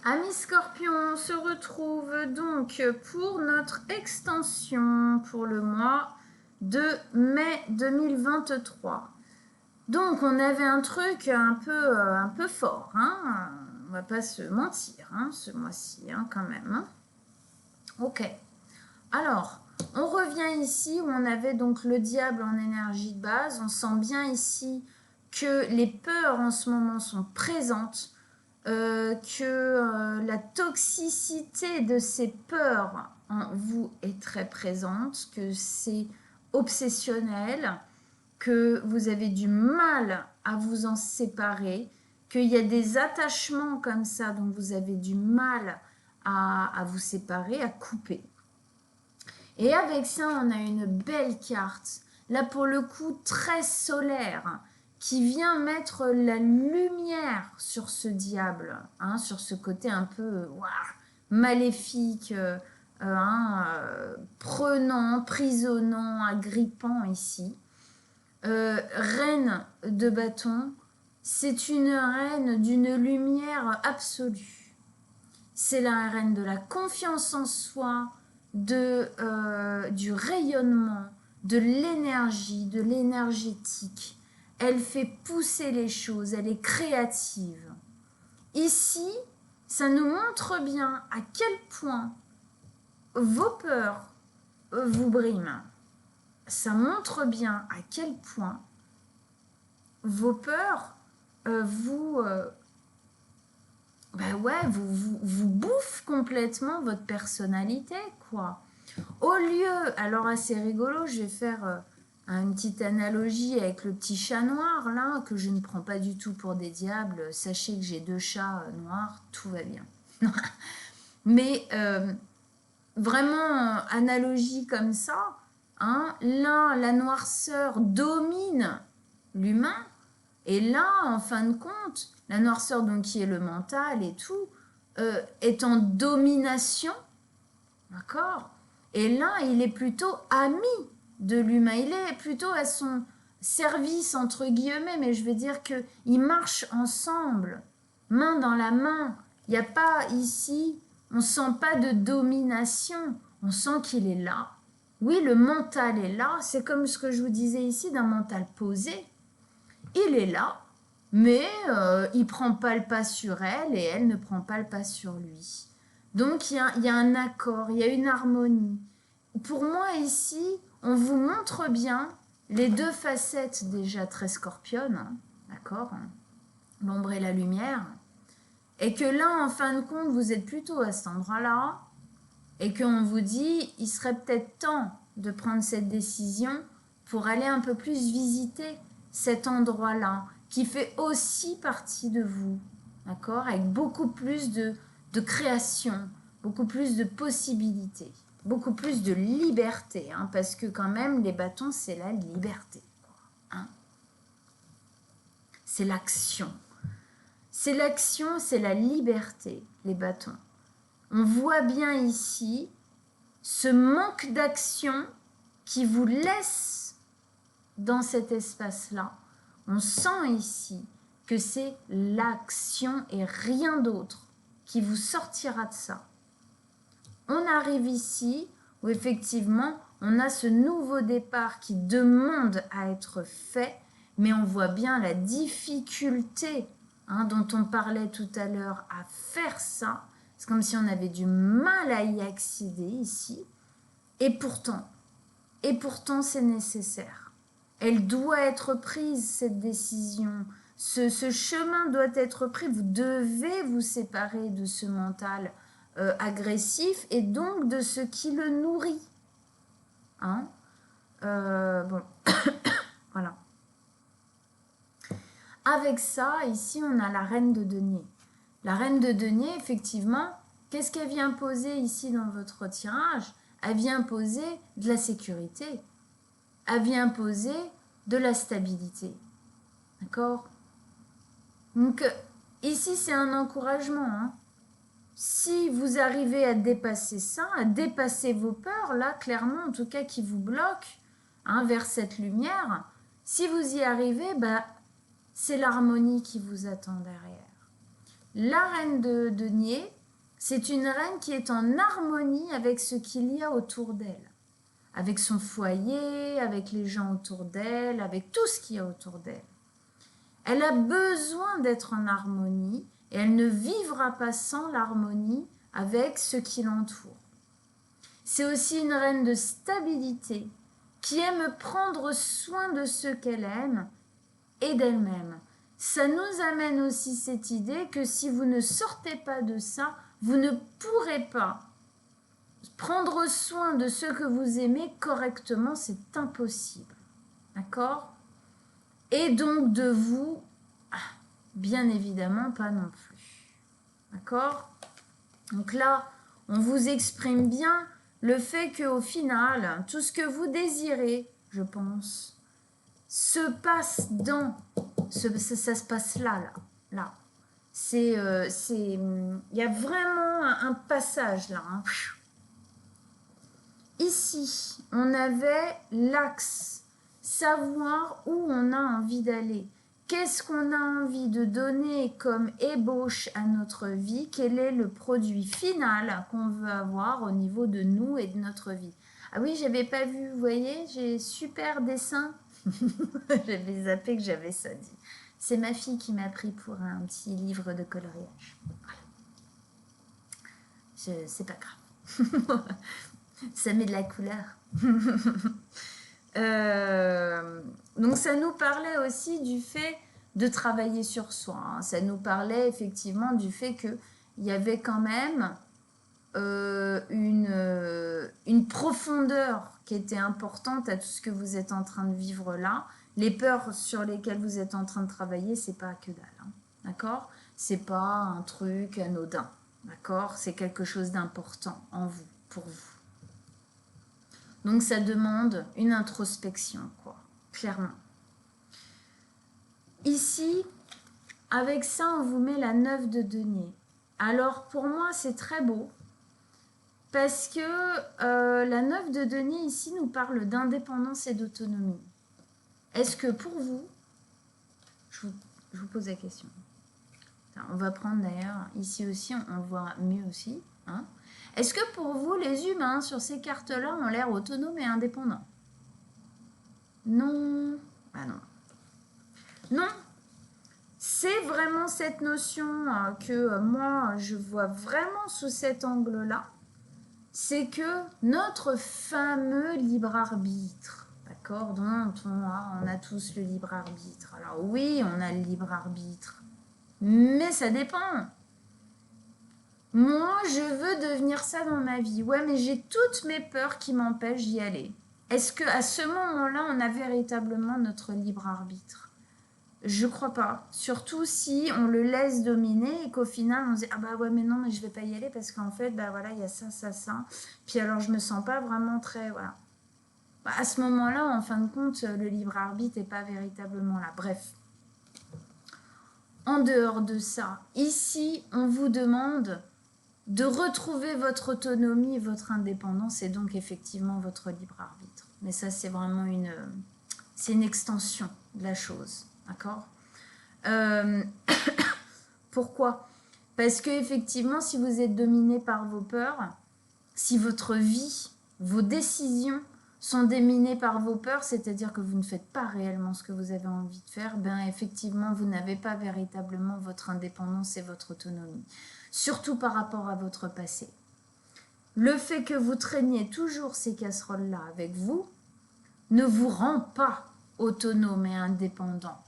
Amis Scorpions, on se retrouve donc pour notre extension pour le mois de mai 2023. Donc on avait un truc un peu fort, hein, on va pas se mentir, hein, ce mois-ci, hein, quand même. Hein. Ok. Alors, on revient ici où on avait donc le diable en énergie de base. On sent bien ici que les peurs en ce moment sont présentes. Que la toxicité de ces peurs en vous est très présente, que c'est obsessionnel, que vous avez du mal à vous en séparer, qu'il y a des attachements comme ça dont vous avez du mal à vous séparer, à couper. Et avec ça, on a une belle carte, là pour le coup très solaire, qui vient mettre la lumière sur ce diable, hein, sur ce côté un peu maléfique, prenant, prisonnant, agrippant ici. Reine de bâton, c'est une reine d'une lumière absolue. C'est la reine de la confiance en soi, du rayonnement, de l'énergie, de l'énergétique. Elle fait pousser les choses, elle est créative. Ici, ça nous montre bien à quel point vos peurs vous briment. Ça montre bien à quel point vos peurs vous bouffent complètement votre personnalité, quoi. Au lieu, alors assez rigolo, je vais faire une petite analogie avec le petit chat noir, là, que je ne prends pas du tout pour des diables. Sachez que j'ai 2 chats noirs, tout va bien. Mais vraiment, analogie comme ça, hein, là, la noirceur domine l'humain, et là, en fin de compte, la noirceur, donc qui est le mental et tout, est en domination, d'accord? Et là, il est plutôt ami de l'humain. Il est plutôt à son service, entre guillemets, mais je veux dire qu'ils marchent ensemble, main dans la main. Il n'y a pas ici, on ne sent pas de domination, on sent qu'il est là. Oui, le mental est là, c'est comme ce que je vous disais ici d'un mental posé. Il est là, mais il ne prend pas le pas sur elle et elle ne prend pas le pas sur lui. Donc il y a un accord, il y a une harmonie. Pour moi ici, on vous montre bien les 2 facettes déjà très scorpionnes, hein, d'accord, hein, l'ombre et la lumière, et que là, en fin de compte, vous êtes plutôt à cet endroit-là, et qu'on vous dit, il serait peut-être temps de prendre cette décision pour aller un peu plus visiter cet endroit-là, qui fait aussi partie de vous, d'accord, avec beaucoup plus de création, beaucoup plus de possibilités, beaucoup plus de liberté, hein, parce que quand même, les bâtons, c'est la liberté, hein. C'est l'action. C'est l'action, c'est la liberté, les bâtons. On voit bien ici ce manque d'action qui vous laisse dans cet espace-là. On sent ici que c'est l'action et rien d'autre qui vous sortira de ça. On arrive ici où effectivement on a ce nouveau départ qui demande à être fait, mais on voit bien la difficulté, hein, dont on parlait tout à l'heure à faire ça. C'est comme si on avait du mal à y accéder ici. Et pourtant c'est nécessaire. Elle doit être prise, cette décision. Ce chemin doit être pris. Vous devez vous séparer de ce mental agressif et donc de ce qui le nourrit. Hein, bon, voilà. Avec ça, ici, on a la reine de denier. La reine de denier, effectivement, qu'est-ce qu'elle vient poser ici dans votre tirage? Elle vient poser de la sécurité. Elle vient poser de la stabilité. D'accord? Donc, ici, c'est un encouragement. Hein. Si vous arrivez à dépasser ça, à dépasser vos peurs, là, clairement, en tout cas, qui vous bloquent, hein, vers cette lumière, si vous y arrivez, bah, c'est l'harmonie qui vous attend derrière. La reine de denier, c'est une reine qui est en harmonie avec ce qu'il y a autour d'elle. Avec son foyer, avec les gens autour d'elle, avec tout ce qu'il y a autour d'elle. Elle a besoin d'être en harmonie et elle ne vivra pas sans l'harmonie avec ce qui l'entoure. C'est aussi une reine de stabilité qui aime prendre soin de ceux qu'elle aime et d'elle-même. Ça nous amène aussi cette idée que si vous ne sortez pas de ça, vous ne pourrez pas prendre soin de ceux que vous aimez correctement, c'est impossible. D'accord? Et donc de vous, bien évidemment pas non plus. D'accord? Donc là, on vous exprime bien le fait qu'au final, tout ce que vous désirez, je pense, se passe dans... ça se passe là. Il y a vraiment un passage là. Hein. Ici, on avait l'axe, savoir où on a envie d'aller. Qu'est-ce qu'on a envie de donner comme ébauche à notre vie? Quel est le produit final qu'on veut avoir au niveau de nous et de notre vie? Ah oui, j'avais pas vu, vous voyez, j'ai super dessin. J'avais zappé que j'avais ça dit. C'est ma fille qui m'a pris pour un petit livre de coloriage. Voilà. C'est pas grave. Ça met de la couleur. Donc ça nous parlait aussi du fait de travailler sur soi. Hein. Ça nous parlait effectivement du fait qu'il y avait quand même une profondeur qui était importante à tout ce que vous êtes en train de vivre là. Les peurs sur lesquelles vous êtes en train de travailler, c'est pas que dalle. Hein. D'accord? C'est pas un truc anodin. D'accord? C'est quelque chose d'important en vous, pour vous. Donc ça demande une introspection, quoi, clairement. Ici, avec ça, on vous met la 9 de denier. Alors pour moi, c'est très beau parce que la 9 de denier ici nous parle d'indépendance et d'autonomie. Est-ce que pour vous, je vous pose la question. On va prendre d'ailleurs, ici aussi, on voit mieux aussi. Hein. Est-ce que pour vous, les humains sur ces cartes-là ont l'air autonomes et indépendants? Non. Ah non. Non. C'est vraiment cette notion que moi, je vois vraiment sous cet angle-là. C'est que notre fameux libre arbitre, d'accord, dont on a tous le libre arbitre. Alors oui, on a le libre arbitre, mais ça dépend. Moi, je veux devenir ça dans ma vie. Ouais, mais j'ai toutes mes peurs qui m'empêchent d'y aller. Est-ce qu'à ce moment-là, on a véritablement notre libre arbitre? Je crois pas. Surtout si on le laisse dominer et qu'au final, on se dit « Ah bah ouais, mais non, mais je vais pas y aller parce qu'en fait, bah voilà, il y a ça, ça, ça. » Puis alors, je me sens pas vraiment très... Voilà. Bah, à ce moment-là, en fin de compte, le libre arbitre n'est pas véritablement là. Bref. En dehors de ça, ici, on vous demande de retrouver votre autonomie, votre indépendance et donc effectivement votre libre arbitre. Mais ça, c'est vraiment une extension de la chose. D'accord? Pourquoi? Parce que effectivement, si vous êtes dominé par vos peurs, si votre vie, vos décisions sont dominées par vos peurs, c'est-à-dire que vous ne faites pas réellement ce que vous avez envie de faire, ben effectivement, vous n'avez pas véritablement votre indépendance et votre autonomie. Surtout par rapport à votre passé. Le fait que vous traîniez toujours ces casseroles-là avec vous ne vous rend pas autonome et indépendant.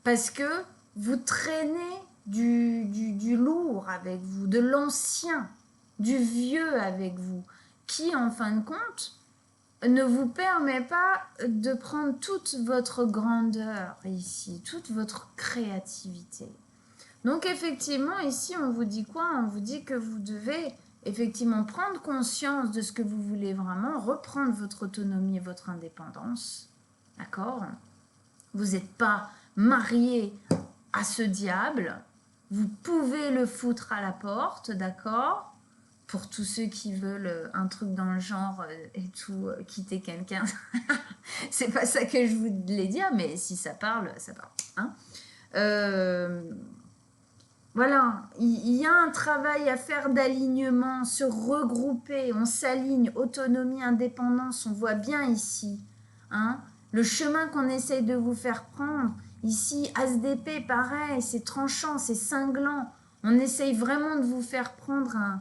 Parce que vous traînez du lourd avec vous, de l'ancien, du vieux avec vous, qui en fin de compte ne vous permet pas de prendre toute votre grandeur ici, toute votre créativité. Donc effectivement, ici, on vous dit quoi? On vous dit que vous devez effectivement prendre conscience de ce que vous voulez vraiment, reprendre votre autonomie et votre indépendance. D'accord? Vous n'êtes pas marié à ce diable. Vous pouvez le foutre à la porte, d'accord? Pour tous ceux qui veulent un truc dans le genre et tout, quitter quelqu'un. C'est pas ça que je voulais dire, mais si ça parle, ça parle. Hein? Voilà, il y a un travail à faire d'alignement, se regrouper, on s'aligne, autonomie, indépendance, on voit bien ici. Hein, le chemin qu'on essaye de vous faire prendre, ici, ASDP, pareil, c'est tranchant, c'est cinglant. On essaye vraiment de vous faire prendre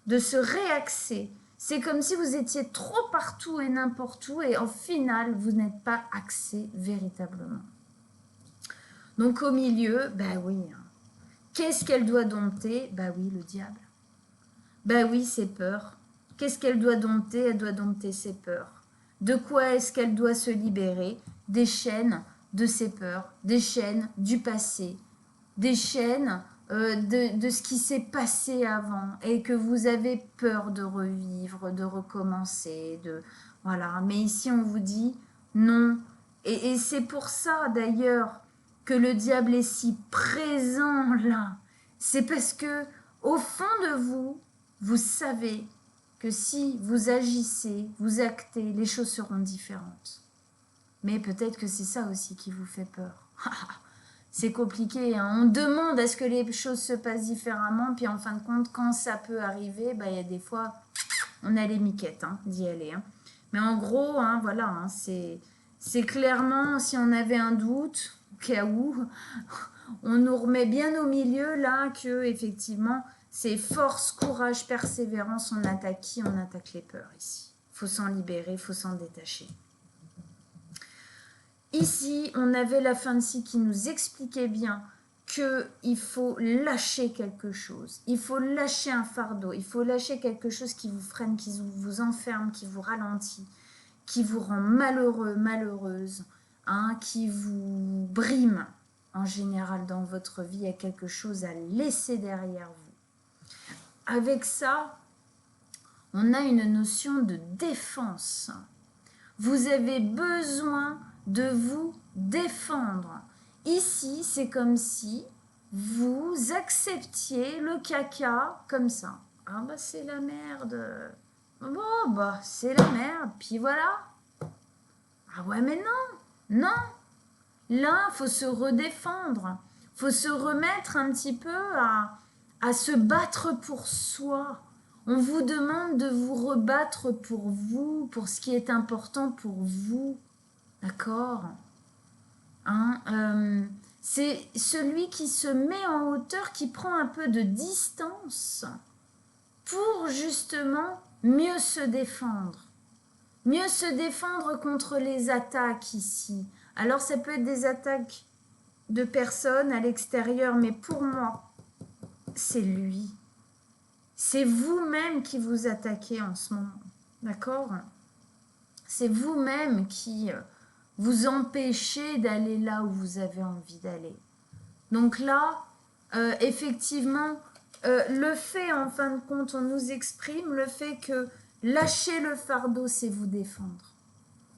de se réaxer. C'est comme si vous étiez trop partout et n'importe où et au final, vous n'êtes pas axé véritablement. Donc au milieu, ben oui. Qu'est-ce qu'elle doit dompter? Ben oui, le diable. Ben oui, ses peurs. Qu'est-ce qu'elle doit dompter? Elle doit dompter ses peurs. De quoi est-ce qu'elle doit se libérer? Des chaînes de ses peurs, des chaînes du passé, des chaînes de ce qui s'est passé avant et que vous avez peur de revivre, de recommencer, voilà. Mais ici, on vous dit non. Et c'est pour ça, d'ailleurs, que le diable est si présent là. C'est parce que, au fond de vous, vous savez que si vous agissez, vous actez, les choses seront différentes. Mais peut-être que c'est ça aussi qui vous fait peur. C'est compliqué, hein. On demande à ce que les choses se passent différemment, puis en fin de compte, quand ça peut arriver, bah, y a des fois, on a les miquettes d'y aller. Mais en gros, voilà, c'est clairement, si on avait un doute, au cas où, on nous remet bien au milieu, là, que effectivement, c'est force, courage, persévérance, on attaque qui? On attaque les peurs ici. Il faut s'en libérer, il faut s'en détacher. Ici, on avait la fin de ci qui nous expliquait bien qu'il faut lâcher quelque chose. Il faut lâcher un fardeau. Il faut lâcher quelque chose qui vous freine, qui vous enferme, qui vous ralentit, qui vous rend malheureux, malheureuse, qui vous brime en général dans votre vie. Il y a quelque chose à laisser derrière vous. Avec ça, on a une notion de défense. Vous avez besoin de vous défendre. Ici, c'est comme si vous acceptiez le caca comme ça. Ah bah c'est la merde. Bon bah c'est la merde. Puis voilà. Ah ouais mais non. Non. Là, faut se redéfendre. Faut se remettre un petit peu à se battre pour soi. On vous demande de vous rebattre pour vous, pour ce qui est important pour vous. D'accord? C'est celui qui se met en hauteur, qui prend un peu de distance pour justement mieux se défendre. Mieux se défendre contre les attaques ici. Alors ça peut être des attaques de personnes à l'extérieur, mais pour moi, c'est lui. C'est vous-même qui vous attaquez en ce moment. D'accord? C'est vous-même qui vous empêchez d'aller là où vous avez envie d'aller. Donc là, effectivement, le fait, en fin de compte, on nous exprime le fait que lâcher le fardeau, c'est vous défendre.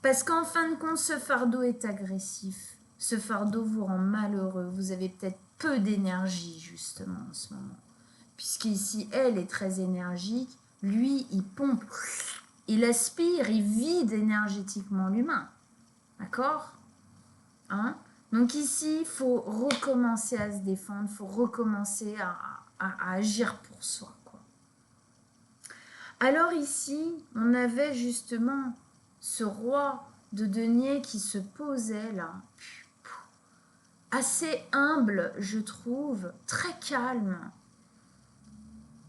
Parce qu'en fin de compte, ce fardeau est agressif. Ce fardeau vous rend malheureux. Vous avez peut-être peu d'énergie, justement, en ce moment. Puisqu'ici, elle est très énergique. Lui, il pompe, il aspire, il vide énergétiquement l'humain. D'accord? Donc ici, il faut recommencer à se défendre, il faut recommencer à agir pour soi, quoi. Alors ici, on avait justement ce roi de denier qui se posait là, assez humble, je trouve, très calme.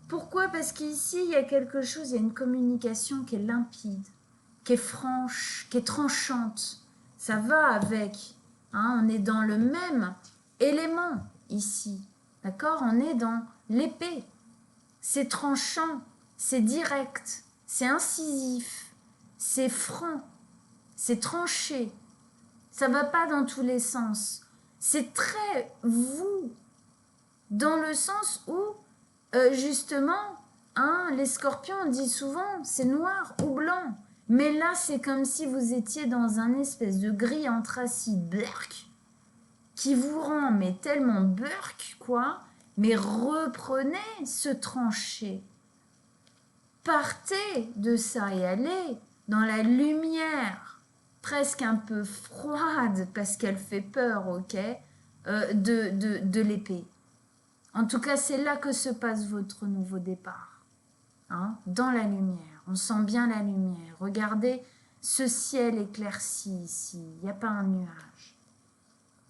Pourquoi? Parce qu'ici, il y a quelque chose, il y a une communication qui est limpide, qui est franche, qui est tranchante. Ça va avec. On est dans le même élément ici. D'accord? On est dans l'épée. C'est tranchant, c'est direct, c'est incisif, c'est franc, c'est tranché. Ça ne va pas dans tous les sens. C'est très vous, dans le sens où, justement, les scorpions, on dit souvent, c'est noir ou blanc. Mais là, c'est comme si vous étiez dans un espèce de gris anthracite burk qui vous rend mais tellement burk, quoi. Mais reprenez ce tranché. Partez de ça et allez dans la lumière, presque un peu froide, parce qu'elle fait peur, ok, de l'épée. En tout cas, c'est là que se passe votre nouveau départ. Hein, dans la lumière. On sent bien la lumière. Regardez ce ciel éclairci ici. Il n'y a pas un nuage.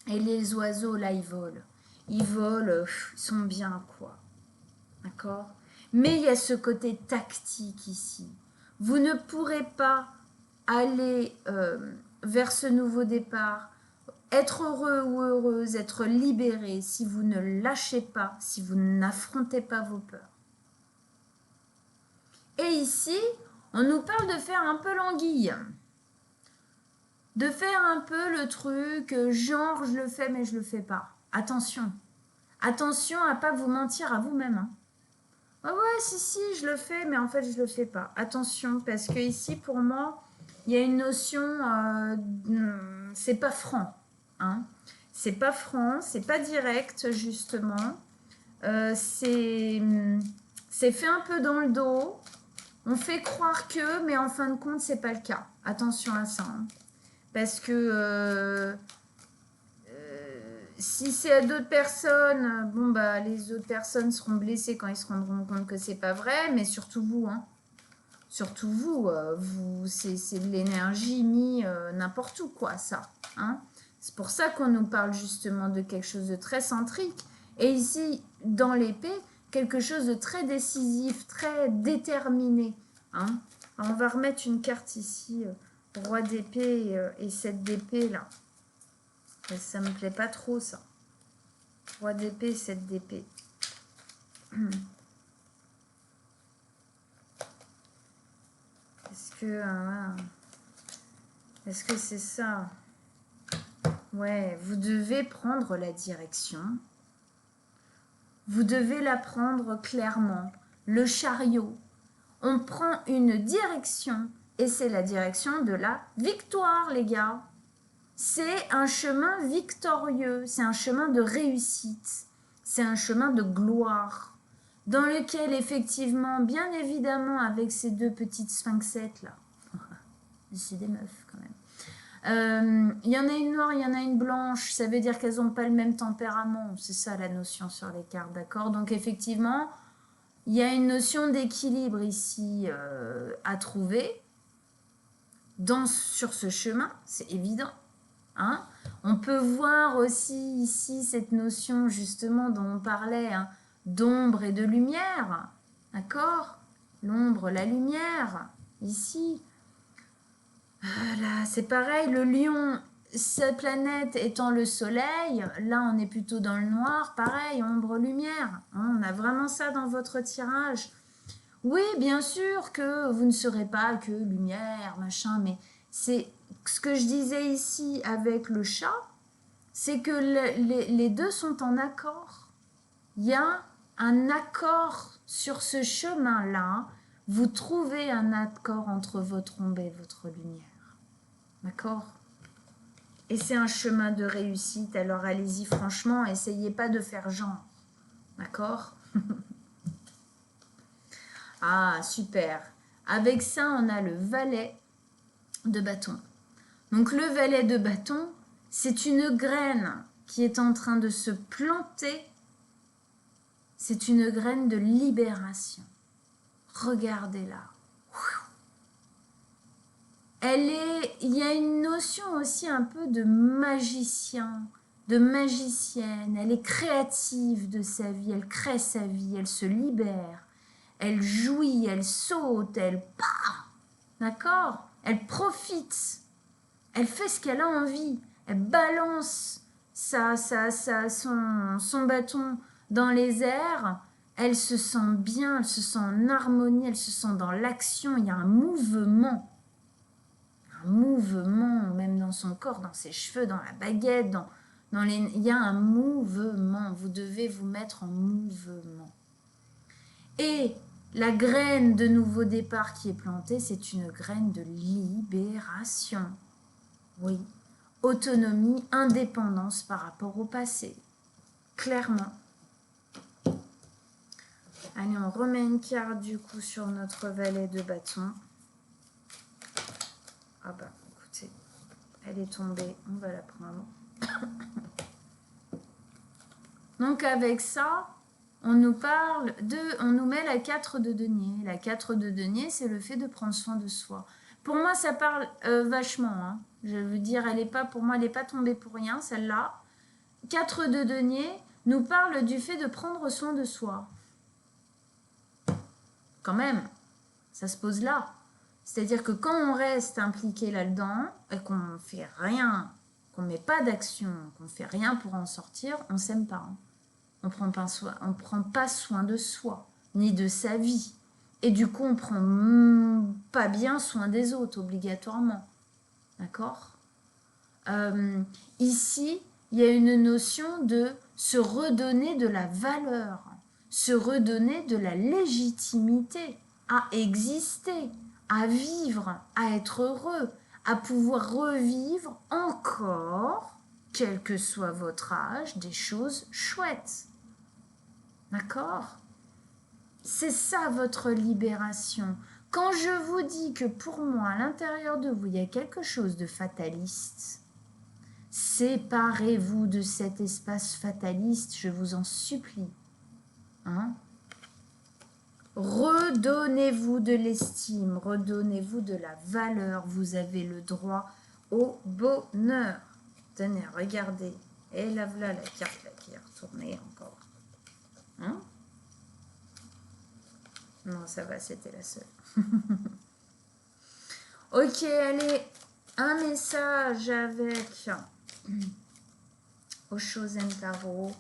Et les oiseaux, là, ils volent. Ils volent, ils sont bien, quoi. D'accord? Mais il y a ce côté tactique ici. Vous ne pourrez pas aller vers ce nouveau départ, être heureux ou heureuse, être libéré si vous ne lâchez pas, si vous n'affrontez pas vos peurs. Et ici, on nous parle de faire un peu l'anguille. De faire un peu le truc, genre je le fais mais je le fais pas. Attention. Attention à pas vous mentir à vous-même. Hein. Ah ouais, si, je le fais, mais en fait, je le fais pas. Attention, parce que ici, pour moi, il y a une notion, c'est pas franc. Hein. C'est pas franc, c'est pas direct, justement. C'est fait un peu dans le dos. On fait croire que, mais en fin de compte, c'est pas le cas. Attention à ça. Hein. Parce que si c'est à d'autres personnes, bon bah les autres personnes seront blessées quand ils se rendront compte que c'est pas vrai, mais surtout vous, hein. Surtout vous, c'est de l'énergie mis n'importe où, quoi, ça. Hein. C'est pour ça qu'on nous parle justement de quelque chose de très centrique. Et ici, dans l'épée, quelque chose de très décisif, très déterminé. Hein. Alors, on va remettre une carte ici, roi d'épée et 7 d'épée, là. Et ça me plaît pas trop, ça. Roi d'épée, 7 d'épée. Est-ce que c'est ça? Ouais, vous devez prendre la direction. Vous devez la prendre clairement. Le chariot. On prend une direction et c'est la direction de la victoire, les gars. C'est un chemin victorieux, c'est un chemin de réussite, c'est un chemin de gloire, dans lequel effectivement, bien évidemment, avec ces deux petites sphinxettes là, c'est des meufs quand même, il y en a une noire, il y en a une blanche, ça veut dire qu'elles n'ont pas le même tempérament, c'est ça la notion sur les cartes, d'accord? Donc effectivement, il y a une notion d'équilibre ici à trouver sur ce chemin, c'est évident. Hein. On peut voir aussi ici cette notion justement dont on parlait, hein, d'ombre et de lumière. D'accord? L'ombre, la lumière, ici. Voilà, c'est pareil, le lion, cette planète étant le soleil, là on est plutôt dans le noir, pareil, ombre, lumière. Hein, on a vraiment ça dans votre tirage. Oui, bien sûr que vous ne serez pas que lumière, machin, mais c'est ce que je disais ici avec le chat, c'est que les deux sont en accord. Il y a un accord sur ce chemin-là. Vous trouvez un accord entre votre ombre et votre lumière. D'accord? Et c'est un chemin de réussite. Alors allez-y franchement, essayez pas de faire genre. D'accord? Ah, super. Avec ça, on a le valet de bâton. Donc le valet de bâton, c'est une graine qui est en train de se planter. C'est une graine de libération. Regardez-la. Il y a une notion aussi un peu de magicien, de magicienne. Elle est créative de sa vie, elle crée sa vie, elle se libère. Elle jouit, elle saute, elle part. D'accord? Elle profite. Elle fait ce qu'elle a envie. Elle balance son bâton dans les airs. Elle se sent bien, elle se sent en harmonie, elle se sent dans l'action. Il y a un mouvement. Un mouvement, même dans son corps, dans ses cheveux, dans la baguette. Il y a un mouvement. Vous devez vous mettre en mouvement. Et la graine de nouveau départ qui est plantée, c'est une graine de libération. Oui, autonomie, indépendance par rapport au passé. Clairement. Allez, on remet une carte du coup sur notre valet de bâton. Ah bah, écoutez, elle est tombée, on va la prendre. Donc avec ça, on nous parle on nous met la 4 de denier. La 4 de denier, c'est le fait de prendre soin de soi. Pour moi, ça parle vachement. Hein. Je veux dire, pour moi, elle n'est pas tombée pour rien, celle-là. 4 de denier nous parle du fait de prendre soin de soi. Quand même, ça se pose là. C'est-à-dire que quand on reste impliqué là-dedans et qu'on ne fait rien, qu'on ne met pas d'action, qu'on ne fait rien pour en sortir, on ne s'aime pas. Hein. On ne prend pas soin de soi, ni de sa vie. Et du coup, on ne prend pas bien soin des autres, obligatoirement. D'accord ? Ici, il y a une notion de se redonner de la valeur, se redonner de la légitimité à exister, à vivre, à être heureux, à pouvoir revivre encore, quel que soit votre âge, des choses chouettes. D'accord ? C'est ça votre libération. Quand je vous dis que pour moi, à l'intérieur de vous, il y a quelque chose de fataliste, séparez-vous de cet espace fataliste, je vous en supplie. Hein ? Redonnez-vous de l'estime, redonnez-vous de la valeur. Vous avez le droit au bonheur. Tenez, regardez. Et là, voilà la carte là, qui est retournée encore. Hein ? Non, ça va, c'était la seule. Ok, allez. Un message avec Osho-zen Tarot.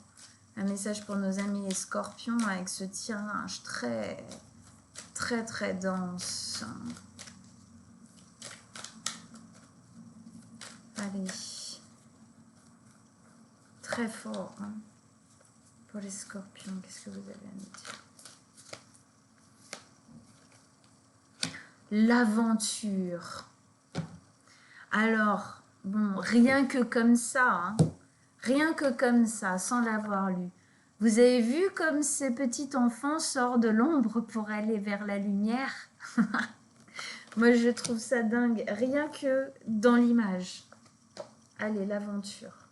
Un message pour nos amis les scorpions avec ce tirage très, très, très dense. Allez. Très fort. Hein. Pour les scorpions, qu'est-ce que vous avez à nous dire ? L'aventure. Alors, bon, rien que comme ça, hein, rien que comme ça, sans l'avoir lu. Vous avez vu comme ce petit enfant sort de l'ombre pour aller vers la lumière? Moi, je trouve ça dingue, rien que dans l'image. Allez, l'aventure.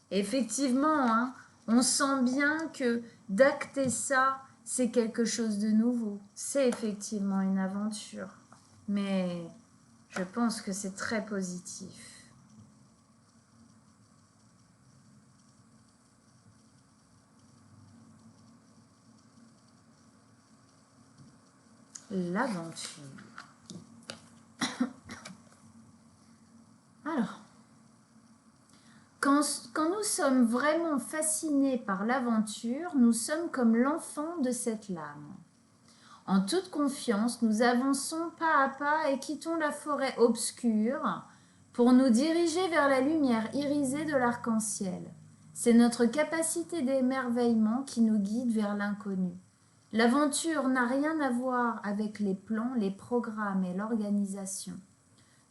Effectivement, hein, on sent bien que d'acter ça, c'est quelque chose de nouveau. C'est effectivement une aventure. Mais je pense que c'est très positif. L'aventure. Alors, quand nous sommes vraiment fascinés par l'aventure, nous sommes comme l'enfant de cette lame. En toute confiance, nous avançons pas à pas et quittons la forêt obscure pour nous diriger vers la lumière irisée de l'arc-en-ciel. C'est notre capacité d'émerveillement qui nous guide vers l'inconnu. L'aventure n'a rien à voir avec les plans, les programmes et l'organisation.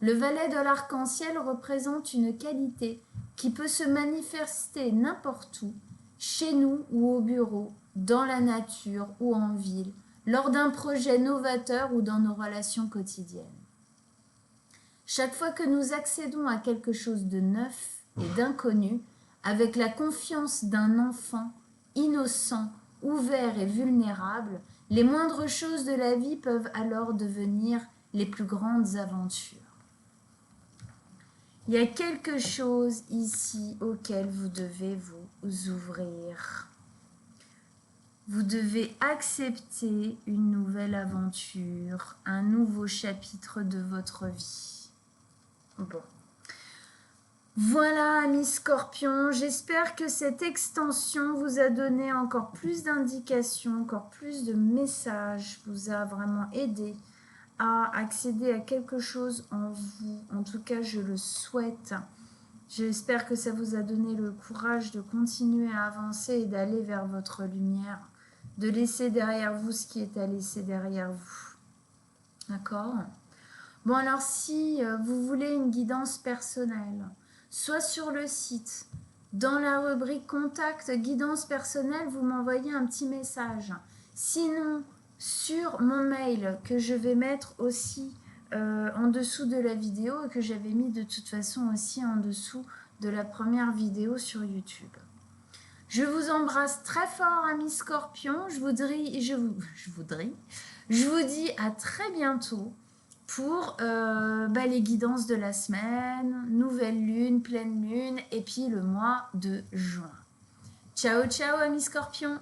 Le valet de l'arc-en-ciel représente une qualité qui peut se manifester n'importe où, chez nous ou au bureau, dans la nature ou en ville, lors d'un projet novateur ou dans nos relations quotidiennes. Chaque fois que nous accédons à quelque chose de neuf et d'inconnu, avec la confiance d'un enfant innocent, ouvert et vulnérable, les moindres choses de la vie peuvent alors devenir les plus grandes aventures. Il y a quelque chose ici auquel vous devez vous ouvrir. Vous devez accepter une nouvelle aventure, un nouveau chapitre de votre vie. Bon. Voilà, amis scorpions, j'espère que cette extension vous a donné encore plus d'indications, encore plus de messages, vous a vraiment aidé à accéder à quelque chose en vous. En tout cas, je le souhaite. J'espère que ça vous a donné le courage de continuer à avancer et d'aller vers votre lumière, de laisser derrière vous ce qui est à laisser derrière vous. D'accord ? Bon, alors si vous voulez une guidance personnelle, soit sur le site, dans la rubrique Contact, guidance personnelle, vous m'envoyez un petit message. Sinon, sur mon mail que je vais mettre aussi en dessous de la vidéo et que j'avais mis de toute façon aussi en dessous de la première vidéo sur YouTube. Je vous embrasse très fort, amis scorpions. Je vous dis à très bientôt pour les guidances de la semaine, nouvelle lune, pleine lune, et puis le mois de juin. Ciao, ciao, amis scorpions.